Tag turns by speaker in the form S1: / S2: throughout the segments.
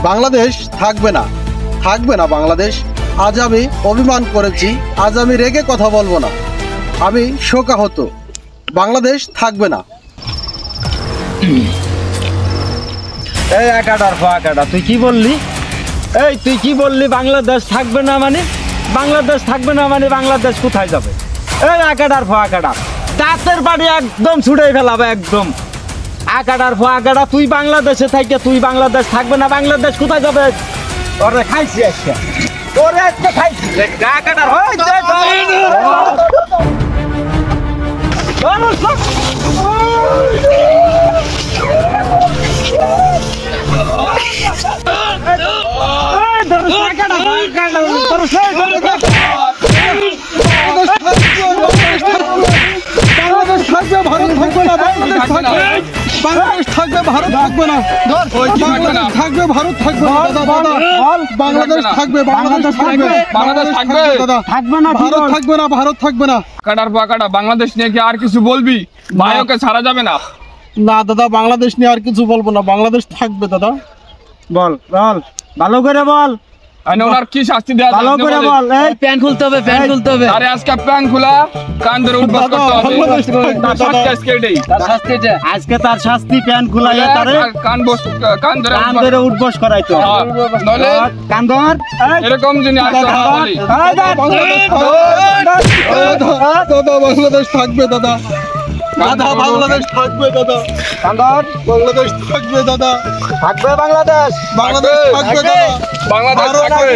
S1: বাংলাদেশ থাকবে না, থাকবে না বাংলাদেশ। আজ আমি অভিমান করেছি, আজ আমি রেগে কথা বলবো না, আমি শোকাহত। বাংলাদেশ থাকবে না।
S2: এই একাডার ফাঁকাডা তুই কি বললি? এই তুই কি বললি? বাংলাদেশ থাকবে না মানে? বাংলাদেশ থাকবে না মানে বাংলাদেশ কোথায় যাবে? এই একাডার ফাঁকাডা দাঁতের বাড়ি একদম ছুড়ে ফেলাবে একদম। একাডার ফাঁকাডা তুই বাংলাদেশে থাইকে তুই বাংলাদেশ থাকবে না, বাংলাদেশ কোথায় যাবে? ওরে খাইছি আজকে, ওরে আজকে খাইছি একাডার
S1: বাংলাদেশ থাকবে, ভারত থাকবে না। বাংলাদেশ থাকবে, ভারত থাকবে না। বাংলাদেশ থাকবে, বাংলাদেশ থাকবে, বাংলাদেশ থাকবে দাদা, থাকবে না। ভারত থাকবে না, ভারত থাকবে না।
S3: কাটার পাকাটা বাংলাদেশ নিয়ে কি আর কিছু বলবি? ভাইওকে ছাড়া যাবে না।
S1: না দাদা, বাংলাদেশ নিয়ে আর কিছু বলবো না, বাংলাদেশ থাকবে দাদা।
S2: বল বল, ভালো করে বল।
S3: ওনার কি শাস্তি দেওয়া
S2: ভালো করে বল। এই প্যান্ট খুলতে হবে, প্যান্ট খুলতে হবে।
S3: আরে আজকে প্যান্ট খোলা, কান ধরে উঠবস করতে হবে। তার শাস্তি আজকে এটাই।
S2: আজকে তার শাস্তি প্যান্ট খুলাইয়া তারে
S3: কান
S2: ধরে উঠবস করাইতো।
S3: নলে
S2: কান ধর।
S3: এরকম যিনি আর কথা বলি।
S1: দাদা বাংলাদেশ থাকবে দাদা, দাদা বাংলাদেশ থাকবে দাদা, বাংলাদেশ থাকবে দাদা,
S2: থাকবে বাংলাদেশ,
S1: বাংলাদেশ থাকবে দাদা,
S3: বাংলাদেশ থাকবে।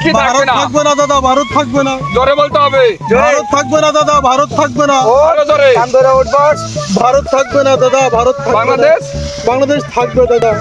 S3: কি থাকবে না?
S1: থাকবে না দাদা, ভারত থাকবে না।
S3: জোরে বলতে হবে।
S1: ভারত থাকবে না দাদা, ভারত থাকবে না।
S3: আরো জোরে।
S2: কান ধরে উঠবস।
S1: ভারত থাকবে না দাদা, ভারত থাকবে না।
S3: বাংলাদেশ
S1: বাংলাদেশ থাকবে দাদা।